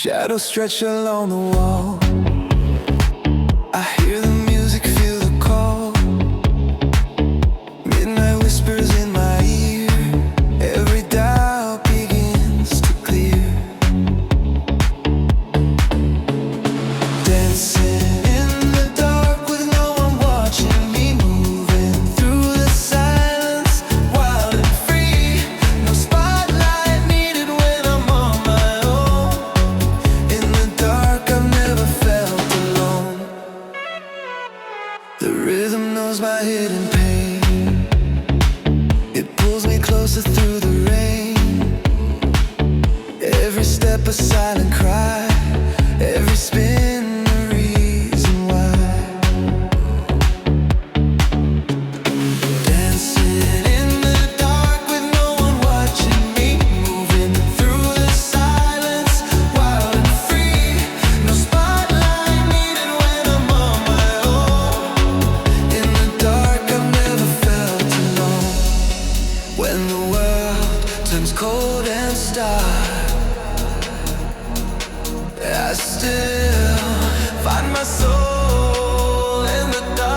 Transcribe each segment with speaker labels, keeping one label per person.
Speaker 1: Shadows stretch along the wall. I hear the music, feel the call. Midnight whispers in my ear. Every doubt begins to clear. Dancing in the dark with no one watching me, moving through the silence, wild and free. No spotlight needed when I'm on my own. In the dark I've never felt alone. The rhythm knows my hidden pain. It pulls me closer through the rain. Every step a silent cry. Every spin a reason why. Dancing in the dark with no one watching me, moving through the silence, wild and free. No spotlight needed when I'm on my own. In the dark I've never felt alone. When the world turns cold and stark, I still find my soul in the dark.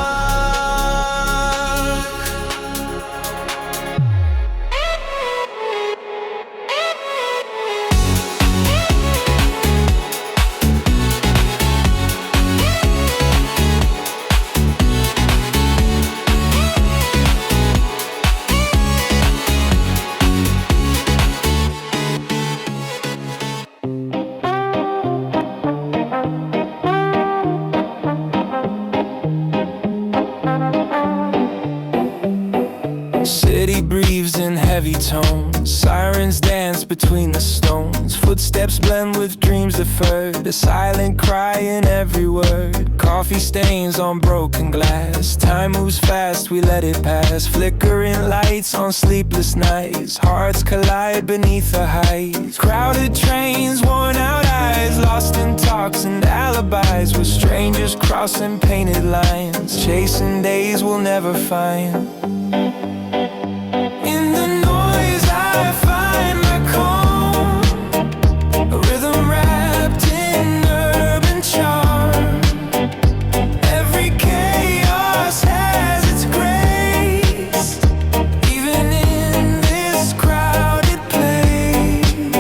Speaker 1: City breathes in heavy tones. Sirens dance between the stones. Footsteps blend with dreams deferred. A silent cry in every word. Coffee stains on broken glass. Time moves fast, we let it pass. Flickering lights on sleepless nights. Hearts collide beneath the heights. Crowded trains, worn out eyes. Lost in talks and alibis. With strangers crossing painted lines. Chasing days we'll never find. In the noise I find my calm. A rhythm wrapped in urban charm. Every chaos has its grace, even in this crowded place.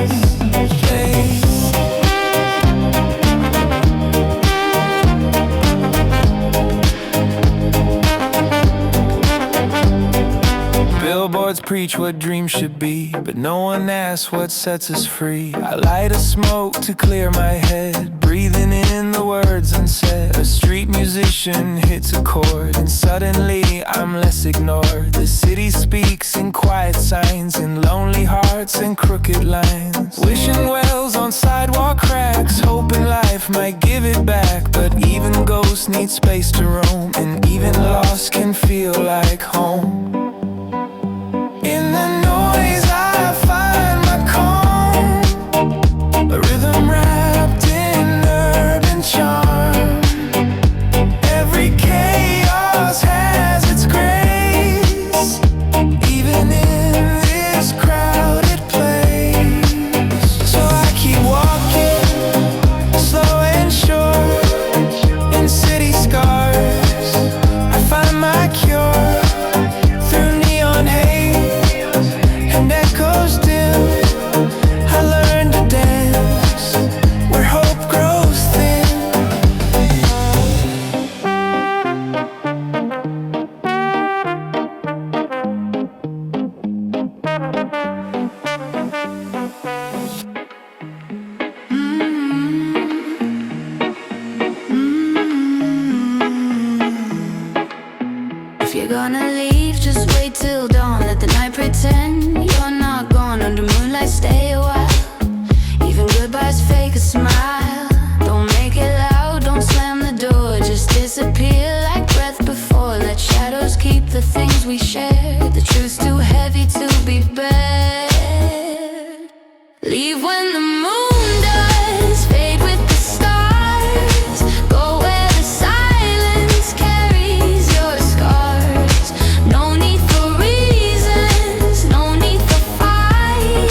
Speaker 1: Billboards preach what dreams should be, but no one asks what sets us free. I light a smoke to clear my head, breathing in the words unsaid. A street musician hits a chord, and suddenly I'm less ignored. The city speaks in quiet signs, in lonely hearts and crooked lines. Wishing wells on sidewalk cracks, hoping life might give it back. But even ghosts need space to roam, and even lost can feel like home. In the noise I find my calm. A rhythm wrapped in urban charm. Every chaos has its grace, even in this crowded place. So I keep walking, slow and sure. In city scars I find my cure. Through neon haze and echoes dim, I learned to dance where hope grows thin.
Speaker 2: If you're gonna leave, just wait till dawn. Let the night pretend you're not gone. Under moonlight, stay a while. Even goodbyes fake a smile. Don't make it loud, don't slam the door. Just disappear like breath before. Let shadows keep the things we share. The truth's too heavy to be bared. Leave when the moon does fade with the stars. Go where the silence carries your scars. No need for reasons, no need for fight.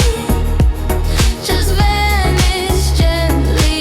Speaker 2: Just vanish gently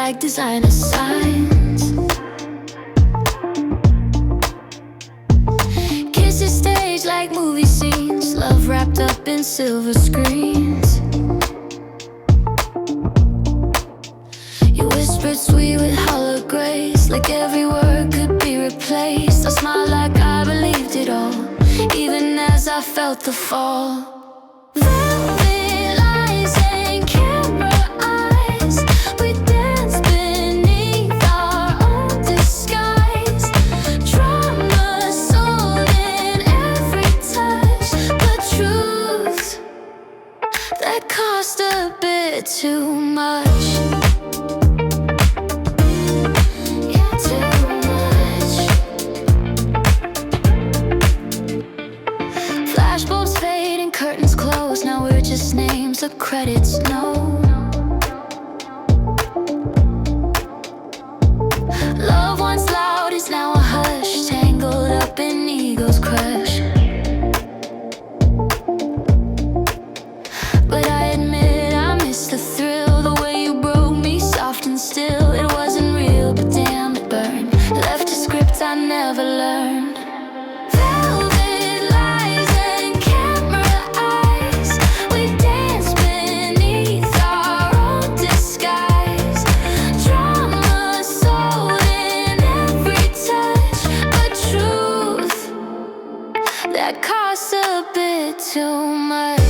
Speaker 2: like designer signs. Kisses staged like movie scenes, love wrapped up in silver screens. You whispered sweet with hollow grace, like every word could be replaced. I smiled like I believed it all, even as I felt the fall. Velvet eyes and camera eyes, we danced beneath our own disguise. Drama sold in every touch, but truth that cost a bit too much. Curtains closed, now we're just names the credits know. Love once loud is now a hush, tangled up in ego's crush. But I admit I missed the thrill, the way you broke me soft and still. It wasn't real, but damn it burned, left a script I never learned. That costs a bit too much.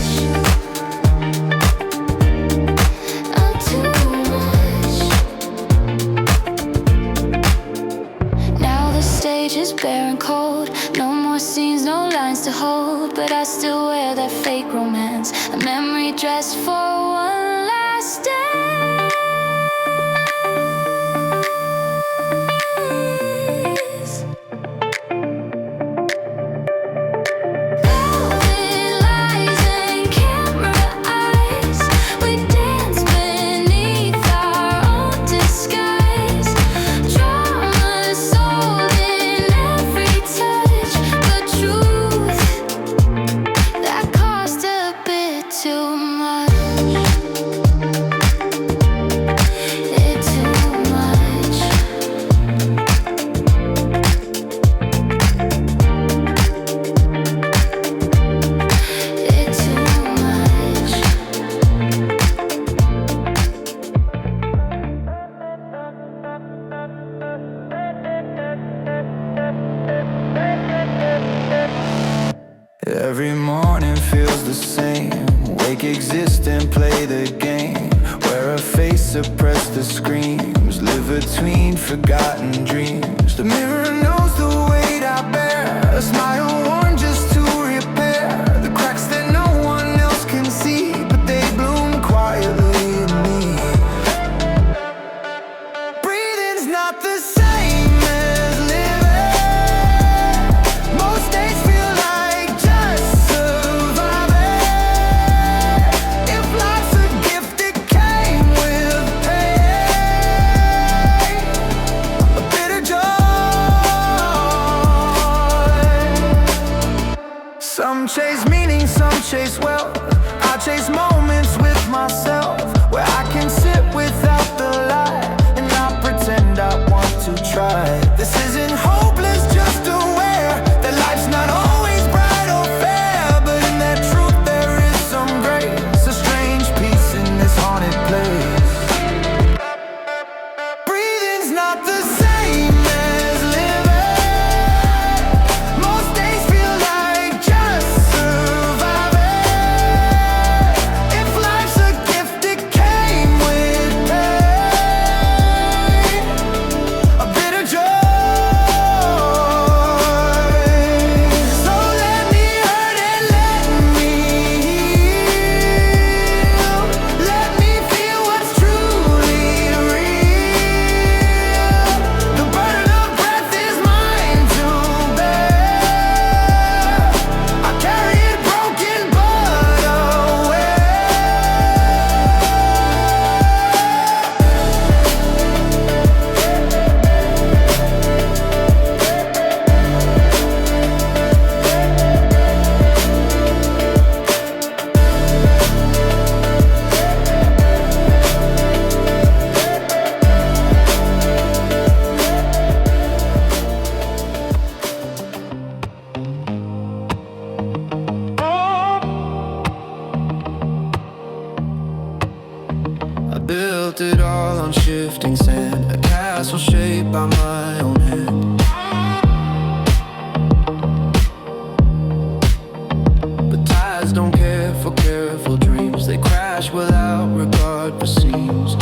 Speaker 2: Too much. Now the stage is bare and cold, no more scenes, no lines to hold. But I still wear that fake romance, a memory dress for one last dance.
Speaker 1: Every morning feels the same. Wake, exist and play the game. Wear a face, suppress the screams. Live between forgotten dreams. The mirror knows the weight I bear. A smile worn just to repair the cracks that no one else can see, but they bloom quietly in me. Breathing's not the same. Some chase meaning, some chase wealth. I chase moments with myself, where I can sit without the light and not pretend I want to try. This isn't hopeless, just aware that life's not always bright or fair. But in that truth there is some grace, a strange peace in this haunted place. Breathing's not the same. shifting sand, a castle shaped by my own hand. But tides don't care for careful dreams, they crash without regard for seams.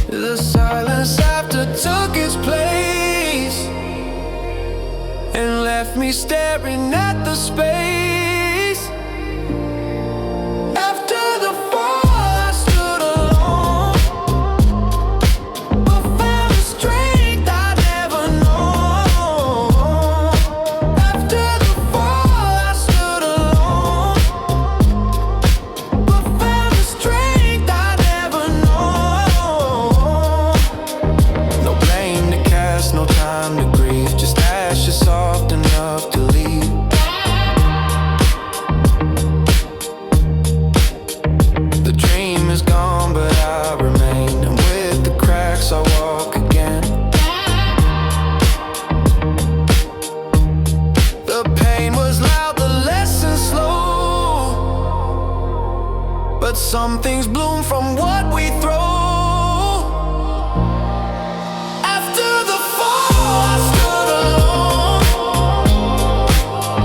Speaker 1: The silence after took its place and left me staring at the space. After the fall, I stood alone, but found a strength I'd never known. After the fall, I stood alone, but found a strength I'd never known. No blame to cast, no time to grieve, just ashes soft enough to leave. The dream is gone, but I remain, and with the cracks I walk again. The pain was loud, the lesson slow, but some things bloom from what we throw. After the fall, I stood alone,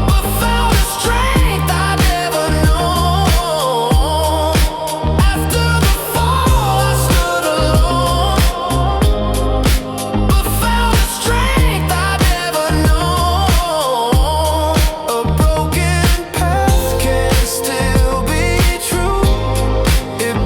Speaker 1: but found a strength I'd never known. After the fall, I stood alone, but found a strength I'd never known. A broken path can still be true. It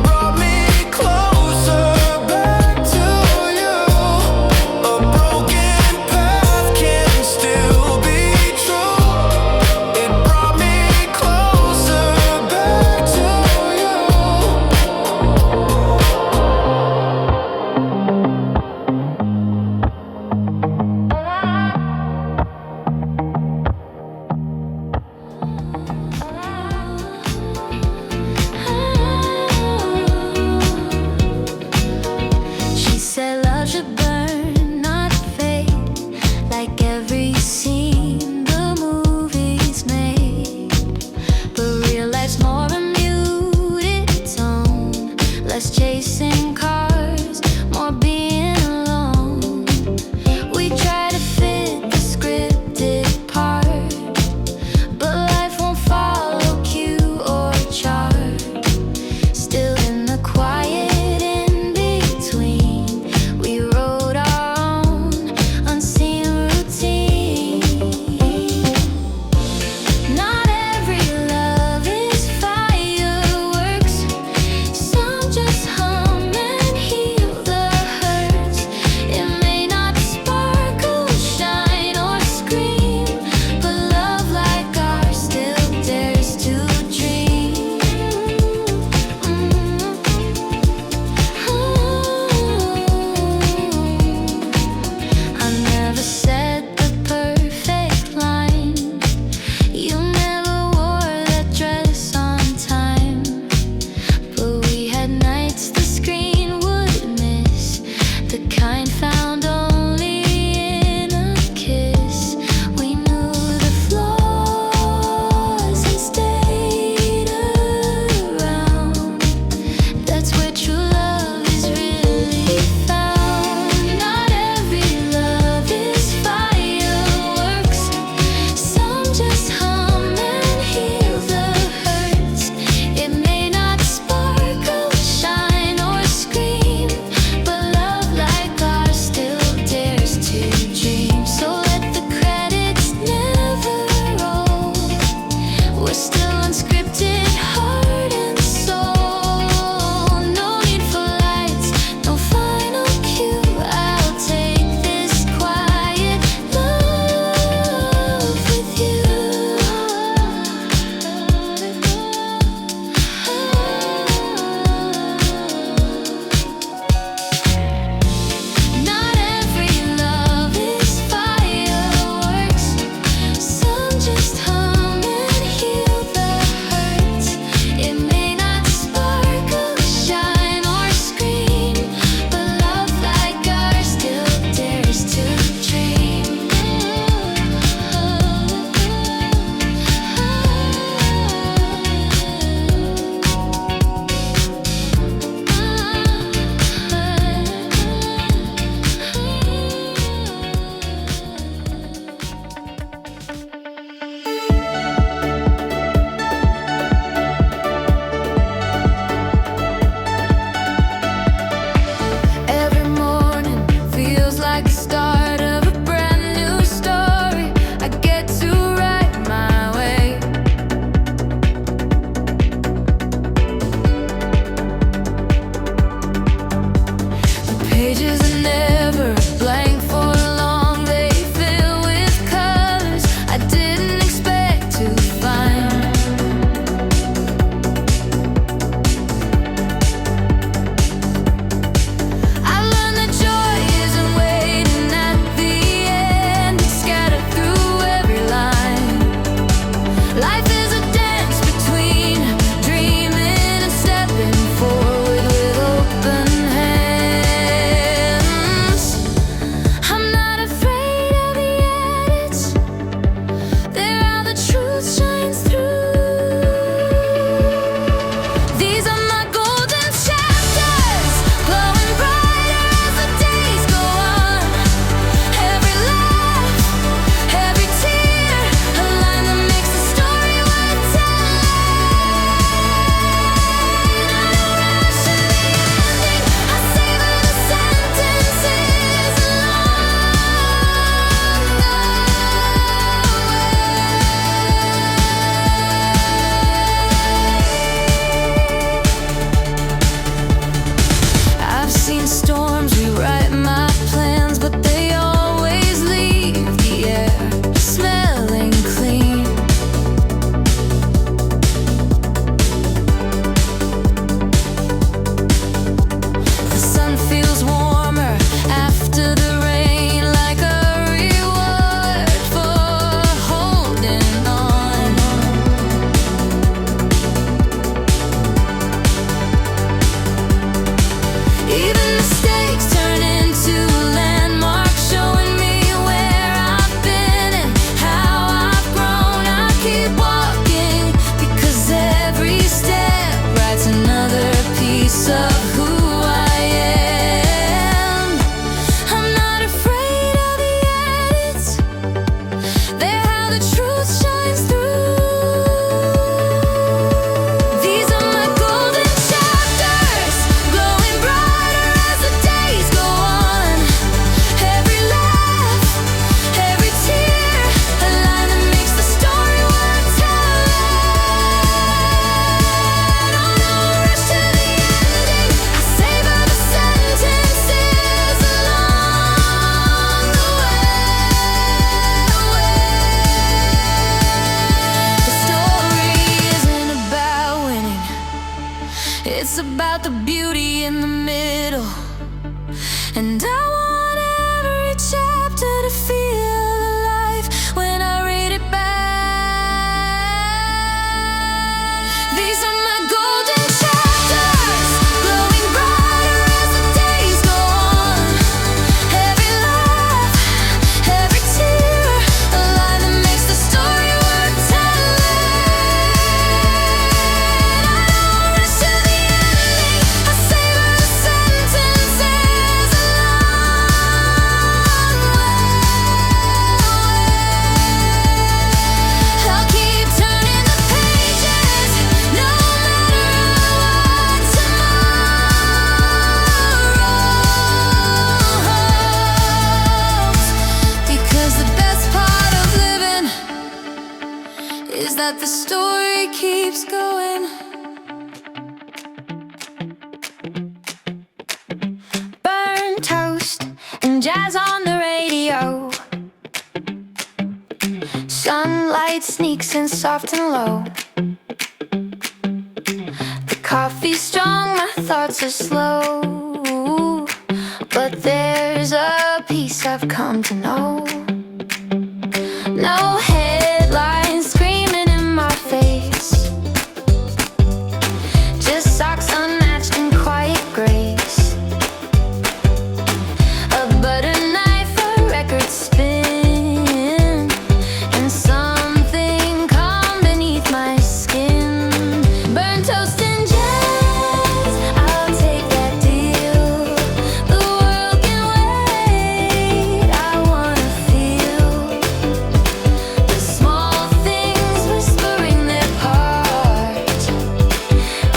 Speaker 2: that the story keeps going. Burnt toast and jazz on the radio. Sunlight sneaks in soft and low. The coffee's strong, my thoughts are slow. But there's a peace I've come to know. No headlines screaming in my face, just socks unmatched in quiet grace. A butter knife, a record spin, and something calm beneath my skin. Burnt toast and jazz, I'll take that deal. The world can wait, I wanna feel the small things whispering their part.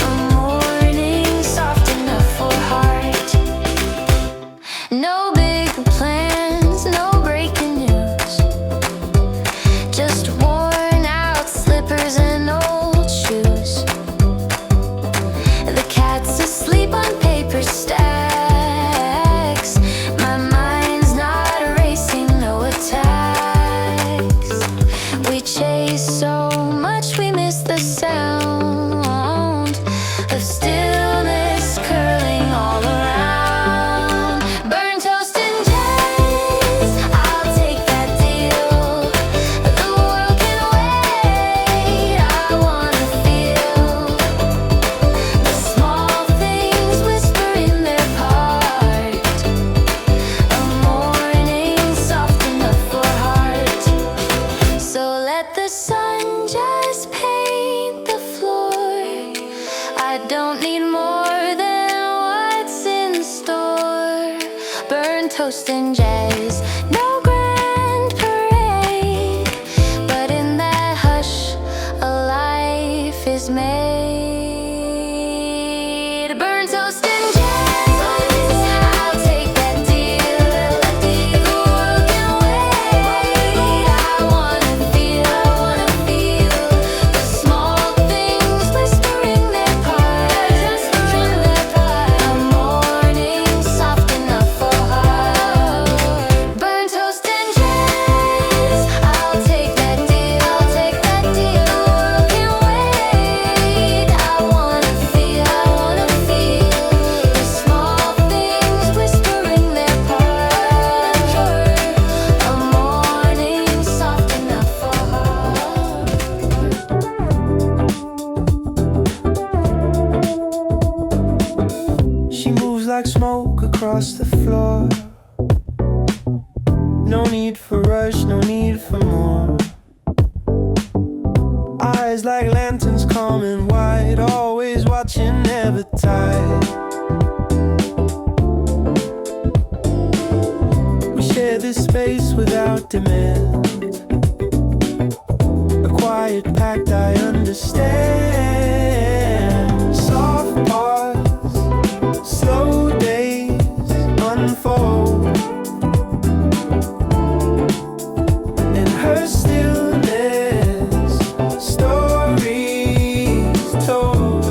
Speaker 2: A morning soft enough for heart. No big plans, no breaking news, just worn out slippers and old shoes. The cat's asleep on paper stacks. My mind's not racing, no attacks. We chase so much we miss the sound of stillness curling all around. Burnt toast and jazz, I'll take that deal. The world can wait, I wanna feel the small things whispering their part. A morning soft enough for heart. So let the sun just paint the floor. I don't need more than what's in store. Burnt toast and jazz, no grand parade, but in that hush a life is made. Burnt toast and jazz, I'll take that deal. The world can wait, I wanna feel the small things whispering their part. A morning soft enough for heart. Burnt toast and jazz, I'll take that deal. The world can wait, I wanna feel the small things whispering their part. A morning soft enough for heart.
Speaker 1: She moves like smoke across the floor. No need for rush, no need for more. Eyes like lanterns, calm and wide, always watching, never tired. We share this space without demand. A quiet pact, I understand. Soft pause, slow days unfold. In her stillness, stories told.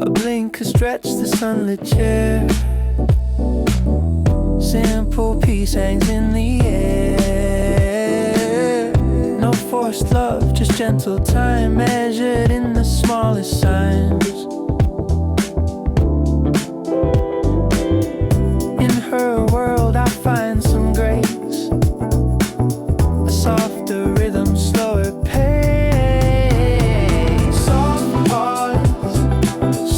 Speaker 1: A blink, a stretch, the sunlit chair. Simple peace hangs in the air. No forced love, just gentle time measured in the smallest signs. In her world I find some grace, a softer rhythm, slower pace. Soft pause,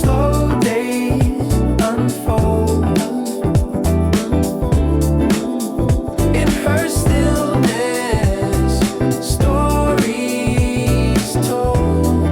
Speaker 1: slow days unfold. In her stillness, stories told.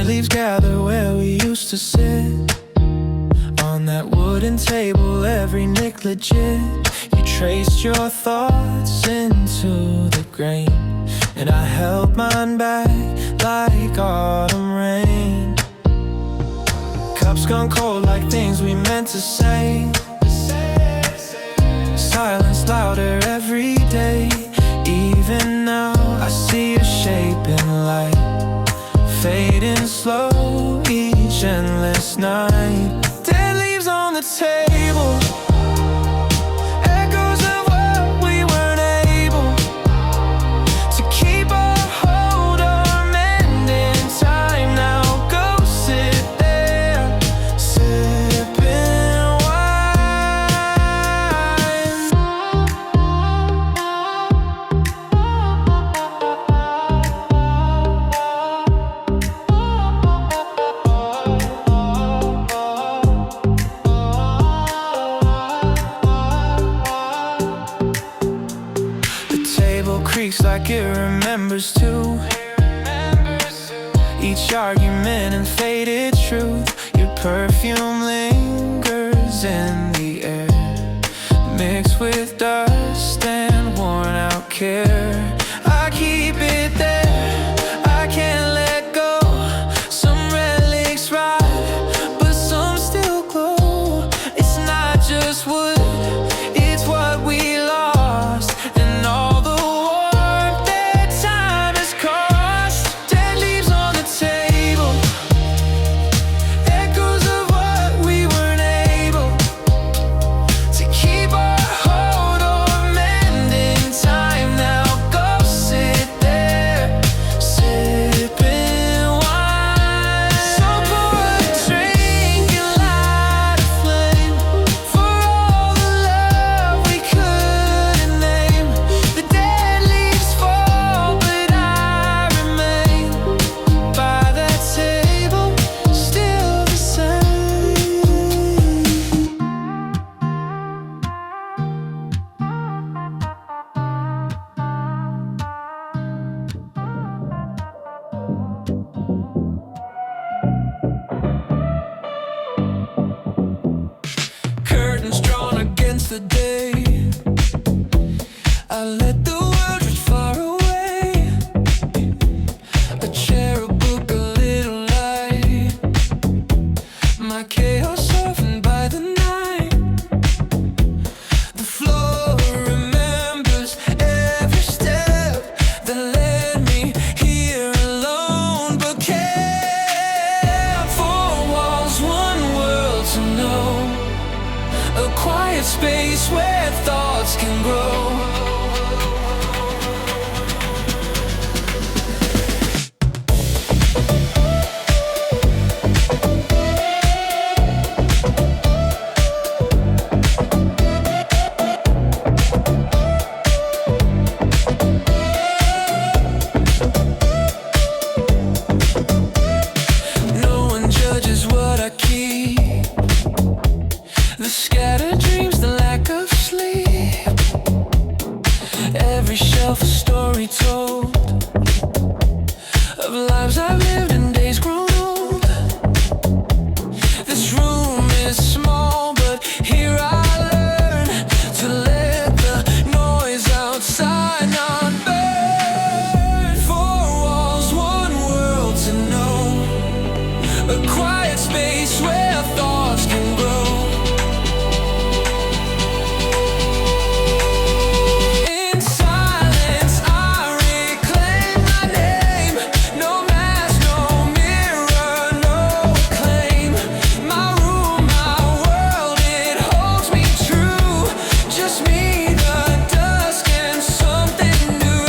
Speaker 1: leaves gather where we used to sit. On that wooden table, every nick legit. You traced your thoughts into the grain, and I held mine back like autumn rain. Cups gone cold like things we meant to say. Silence louder every day. Even now I see a shape in light, fading slow each endless night. Dead leaves on the table, echoes of what we weren't able to keep our hold or mend in time. Now go sit there, sipping wine. The table creaks like it remembers too. Each argument and faded truth. Your perfume lingers in the air, mixed with dust and worn out care. I keep it there, I can't let go. Some relics rot, but some still glow. It's not just wood, it's what we lost, and all the warmth that time has cost. Dead leaves on the table, echoes of what we weren't able to keep our hold or mend in time. Now go sit there, sipping wine. So pour a drink and light a flame for all the love we couldn't name. The dead leaves fall, but I remain by that table, still the same. Curtains drawn against the day. I let the world drift far away. A chair, a book, a little light. My chaos softened by the night. The floor remembers every step that led me here alone, but kept four walls, one world to know. A quiet space where thoughts can grow. No one judges what I keep, the scattered dreams, the lack of sleep. Every shelf a story told of lives I've lived and days grown old. This room is small, but here I learn to let the noise outside not burn. Four walls, one world to know. A quiet space where thoughts can grow. In silence I reclaim my name. No mask, no mirror, no claim. My room, my world, it holds me true. Just me, the dusk, and something new.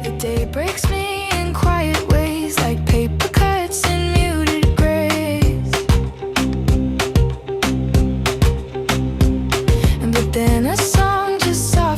Speaker 2: The day breaks me in quiet ways, like paper cuts and muted grays. But then a song just softens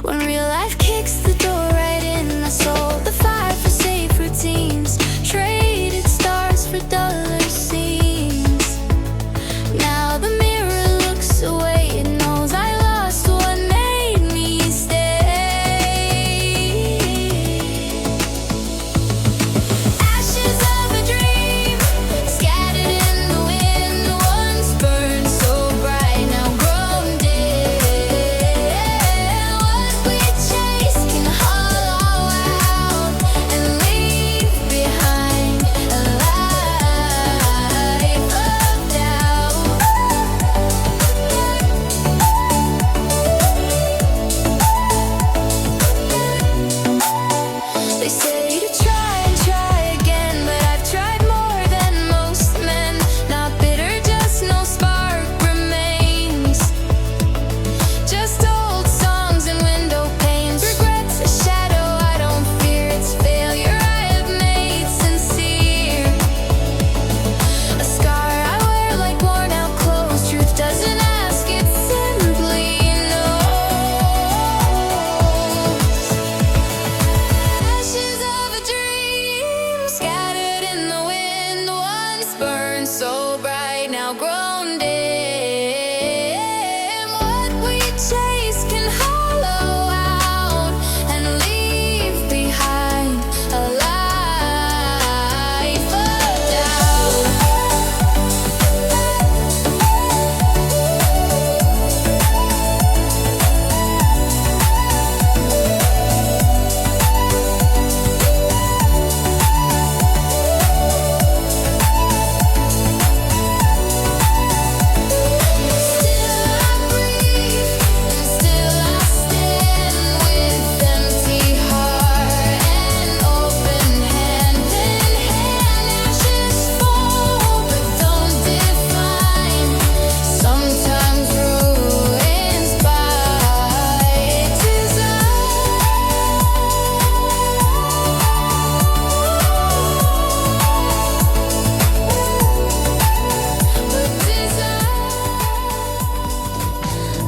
Speaker 2: When real life kicks the door right in, I sold the fire for safe routines, traded stars for dollar scenes. Now the mirror looks away, it knows I lost what made me stay. Ashes of a dream, scattered in the wind, once burned so bright, now grown dim. What we chase can hollow out and leave behind a life of doubt. They say to try and try again, but I've tried more than most men. Not bitter, just no spark remains. Just old songs and window panes. Regrets a shadow, I don't fear its failure. I have made sincere. A scar I wear like worn out clothes. Truth doesn't ask, it simply knows. Ashes of a dream, scattered in the wind, once burned so bright, now grown dim. What we chase can hollow out and leave behind a life of doubt. Still I breathe, and still I stand with empty heart and open hand in hand. Ashes fall, but don't define. Sometimes ruins by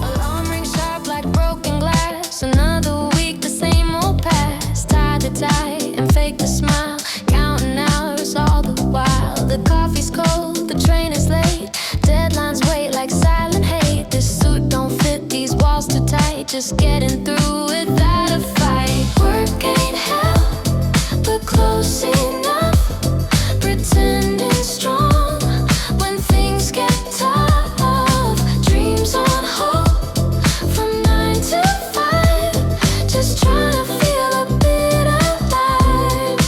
Speaker 2: Alarm rings sharp like broken glass. Another week, the same old past. Tied the tie and fake the smile. Counting hours all the while. The coffee's cold, the train is late. Deadlines wait like silent hate. This suit don't fit, these walls too tight. Just getting through without a fight. Work ain't hell, but close enough. Pretending strong when things get tough. Dreams on hold from 9 to 5. Just trying to feel a bit alive.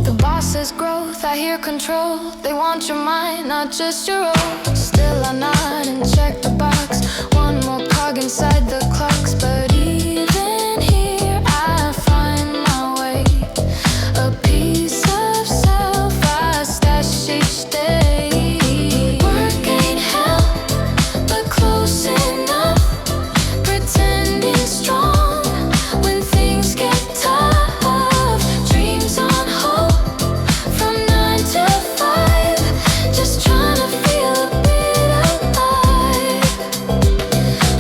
Speaker 2: The boss says growth, I hear control. They want your mind, not just your own. Still I nod and check the box. One more cog inside the clocks. But even here I find my way. A piece of self I stash each day. Work ain't hell, but close enough. Pretending strong when things get tough. Dreams on hold from 9 to 5. Just trying to feel a bit alive.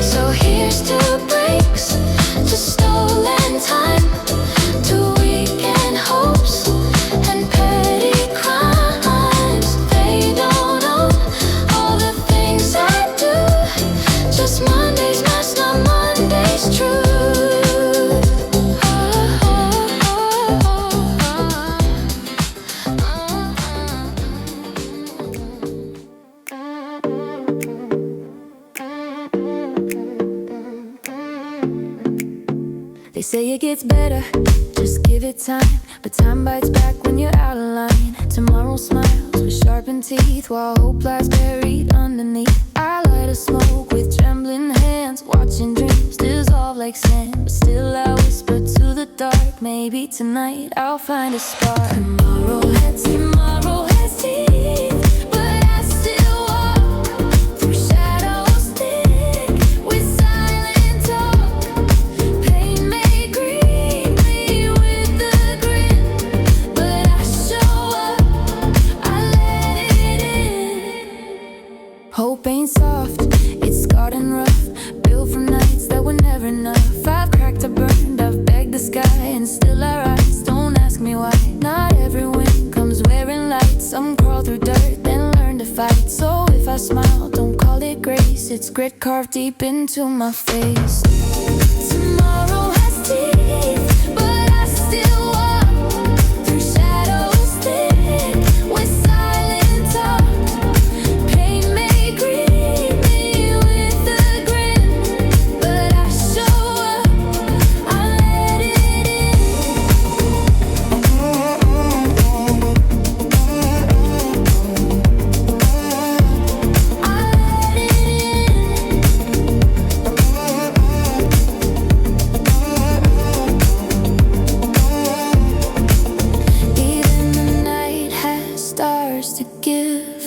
Speaker 2: So here's to breaks, to stolen time, to weekend hopes and petty crimes. They don't own all the things I do. Just Monday's mess, not Monday's truth. They say it gets better, just give it time. But time bites back when you're out of line. Tomorrow smiles with sharpened teeth, while hope lies buried underneath. I light a smoke with trembling hands, watching dreams dissolve like sand. But still I whisper to the dark, maybe tonight I'll find a spark. Tomorrow has teeth, but I still walk through shadows thick with silent talk. Pain may greet me with a grin, but I regret carved deep into my face. Tomorrow has teeth, but I still walk through shadows thick with silent talk. Pain may greet me with a grin, but I show up, I let it in. Even the night has stars to give,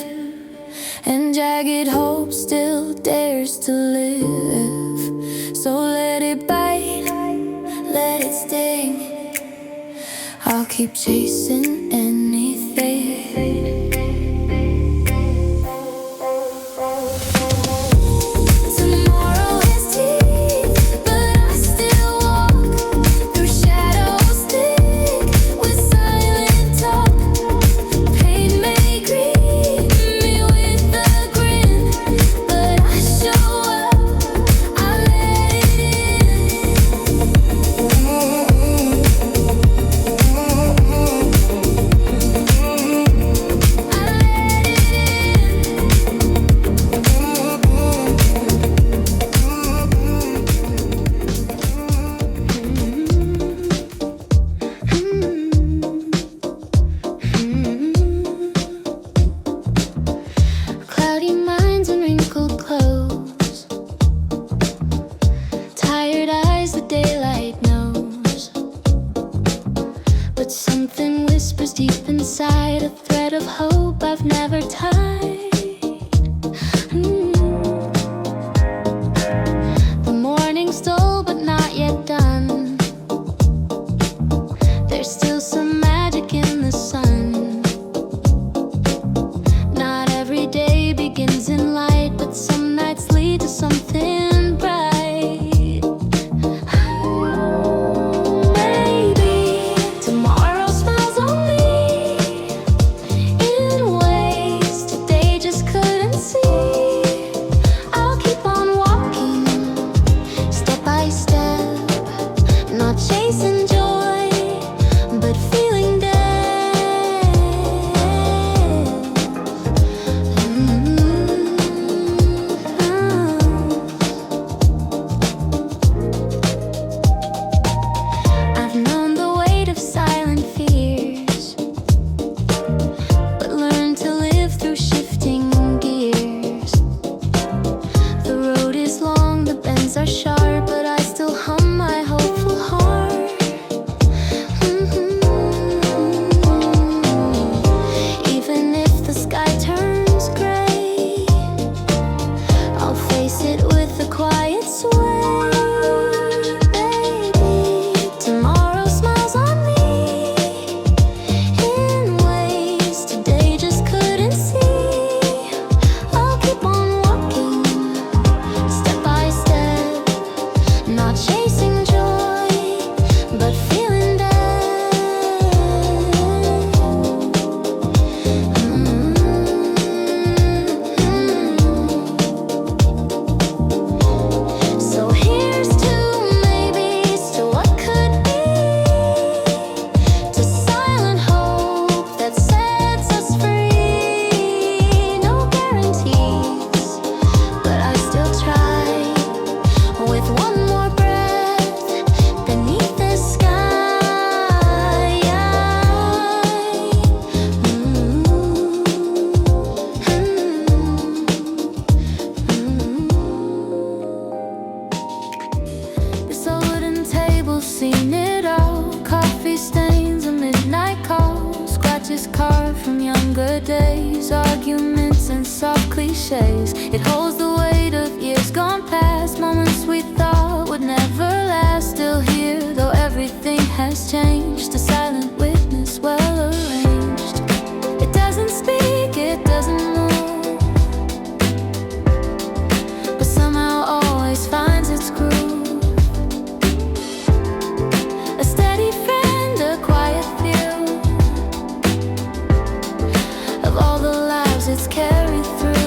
Speaker 2: and jagged hope still dares to live. So let it bite, let it sting. I'll keep chasing anything. Tomorrow has teeth, but I still walk through shadows thick with silent talk. Pain may greet me with a grin, but I show up, I let it in. Cloudy minds and wrinkled clothes, tired eyes the daylight knows, but something whispers deep inside, a thread of hope I've never tied. The morning stole but not yet done. There's still some magic in the sun. Not every day begins in light, but some nights lead to something bright. Maybe tomorrow smiles on me in ways today just couldn't see. I'll keep on walking step by step, not chasing joy, but feeling dead. I've known the weight of silent fears, but learned to live through shifting gears. The road is long, the bends are sharp, but I still hum my hopeful heart. Even if the sky turns gray, I'll face it with a quiet sway. Baby, tomorrow smiles on me in ways today just couldn't see. I'll keep on walking step by step, not chasing joy, but feeling dead. So here's to maybes, to what could be, to silent hope that sets us free. No guarantees, but I still try with one more breath beneath the sky. This old wooden table, seen it all. Coffee stains, a midnight call. Scratches carved from younger days. Arguments and soft cliches. It holds the weight of years gone past. Moments we thought would never last. Still here, though everything has changed. A silent witness, well arranged. It doesn't speak, it doesn't move, but somehow always finds its groove. A steady friend, a quiet view of all the lives it's carried through.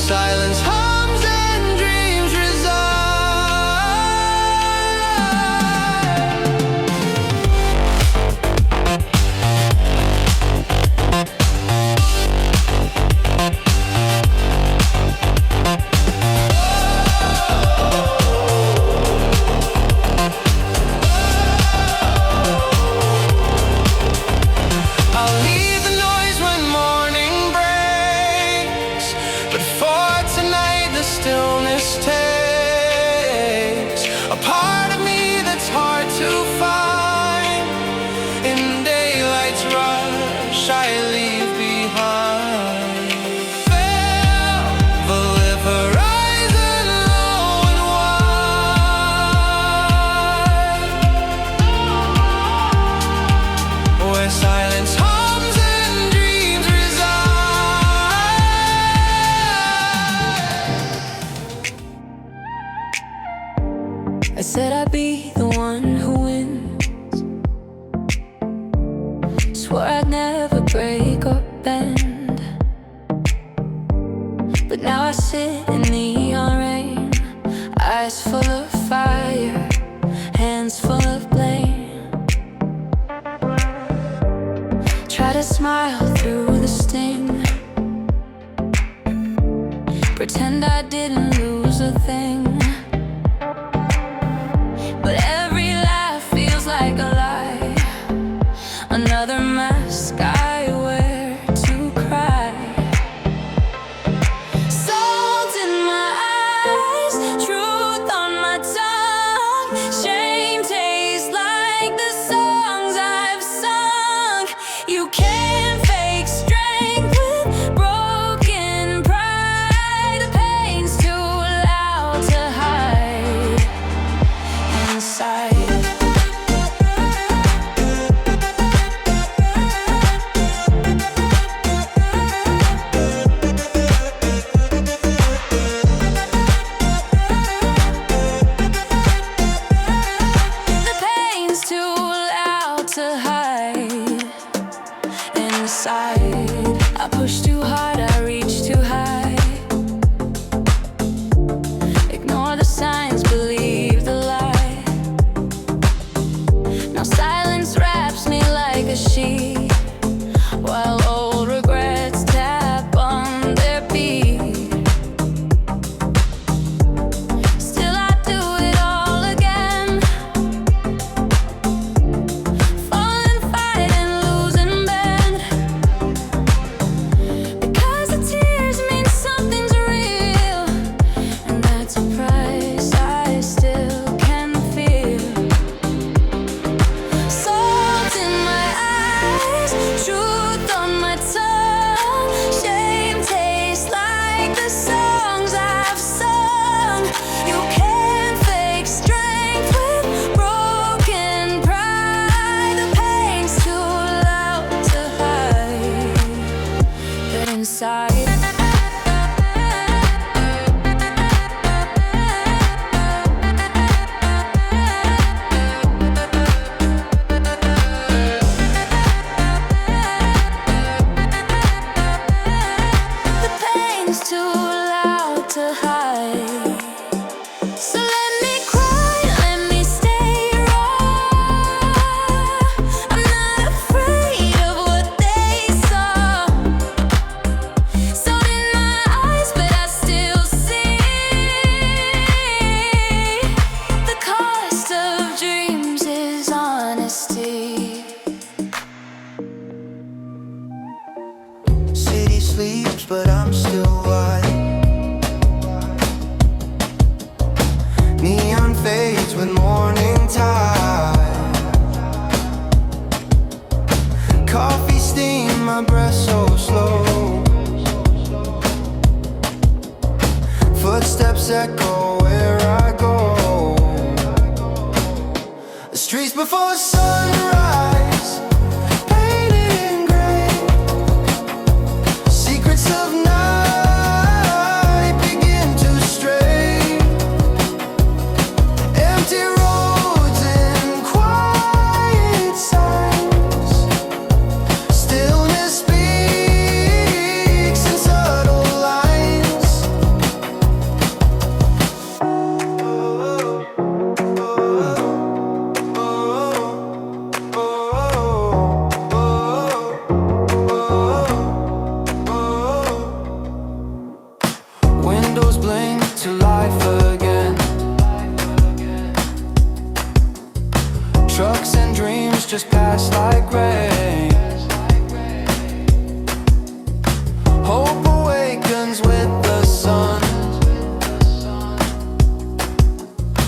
Speaker 1: silence hums and dreams I'll leave the noise when morning breaks, but for tonight the stillness takes a part of me that's hard to find. In daylight's rush I leave behind. Velvet horizon low and wide, where silence hums and dreams reside.
Speaker 2: I said I'd be the one who wins. Swore I'd never break or bend. But now I sit in neon rain, eyes full of fire, hands full of blame. Try to smile through the sting, pretend I didn't lose a thing. But every laugh feels like a lie, another mask I wear to cry. Salt in my eyes, truth on my tongue. Shame tastes like the songs I've sung. You can't fake strength with broken pride. The pain's too loud to hide inside. The pain's too loud to hide inside. I push too hard, I reach too high. Ignore the signs, believe the lie. Now silence wraps me like a sheet, while old regrets tap on their beat. Still I do it all again, falling, fighting, losing bend. Because the tears mean something's real, and that's a price I still can feel. Salt in my eyes, truth on my tongue. Shame tastes like the songs I've sung. You can't fake strength with broken pride. The pain's too loud to hide, but inside. The pain's too loud to hide. So let me cry, let me stay raw. I'm not afraid of what they saw. Salt in my eyes, but I still see the cost of dreams is honesty.
Speaker 1: City sleeps, but I'm still wide. Neon fades with morning tide. Coffee steam, my breath so slow. Footsteps echo where I go. The streets before sunrise, painted in gray. Secrets of night begin to stray. Empty roads and quiet signs. Stillness speaks in subtle lines. Hope awakens with the sun.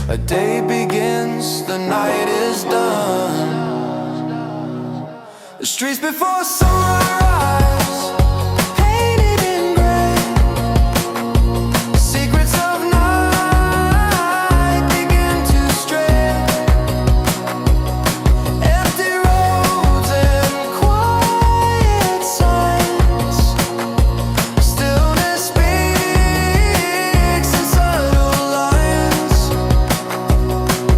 Speaker 1: A day begins, the night is done. The streets before sunrise, painted in gray. Secrets of night begin to stray. Empty roads and quiet signs. Stillness speaks in subtle lines.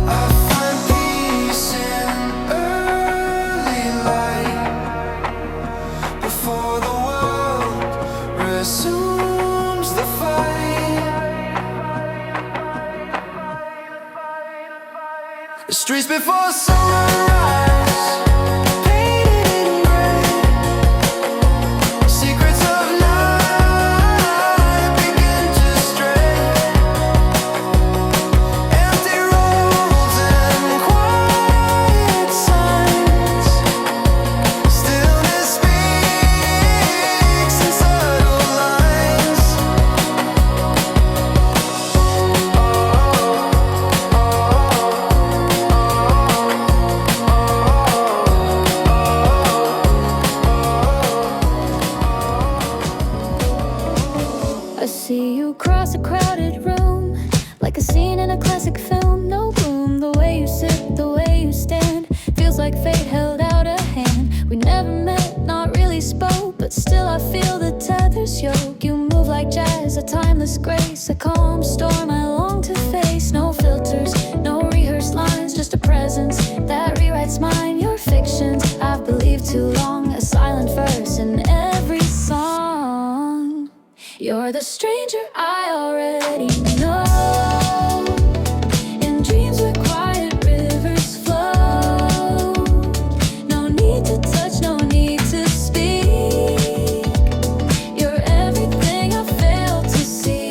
Speaker 1: I find peace in early light before the world resumes the fight. The streets before sunrise, painted in gray. Secrets of night begin to stray. Empty roads and quiet signs. Stillness speaks in subtle lines.
Speaker 2: I see you cross a crowded room, like a scene in a classic film. No room, the way you sit, the way you stand, feels like fate held out a hand. We never met, not really spoke, but still I feel the tether's yoke. You move like jazz, a timeless grace, a calm storm I long to face. No filters, no rehearsed lines, just a presence that rewrites mine. Your fictions I've believed too long, a silent verse in every song. You're the stranger I already know. In dreams where quiet rivers flow. No need to touch, no need to speak. You're everything I failed to seek.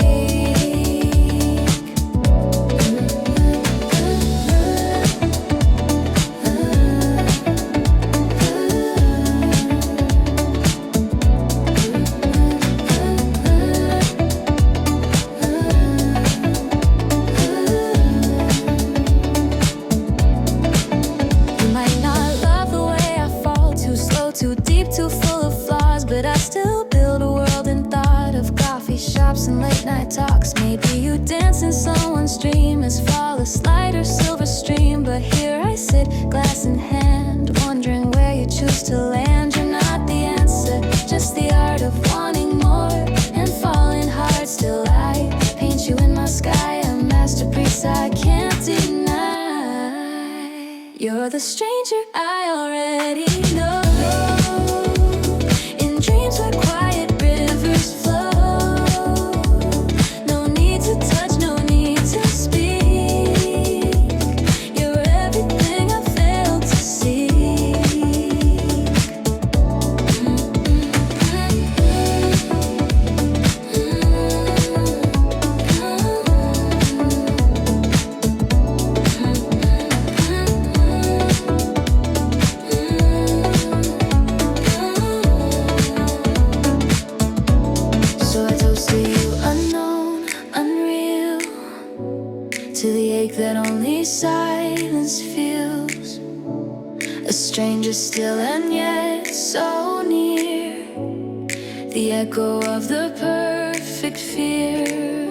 Speaker 2: You might not love the way I fall, too slow, too deep, too full of flaws, but I still build a world in thought of coffee shops and late night talks. Maybe you dance in someone's dream as flawless light or silver stream, but here I sit, glass in hand, wondering where you choose to land. You're not the answer, just the art of wanting more and falling hard. Still I paint you in my sky, a masterpiece I can't deny. You're the stranger I already know. In dreams where quiet rivers flow. No need to touch, no need to speak. You're everything I failed to seek. So I toast to you, unknown, unreal, to the ache that only silence feels. A stranger still and yet so near, the echo of the perfect fear.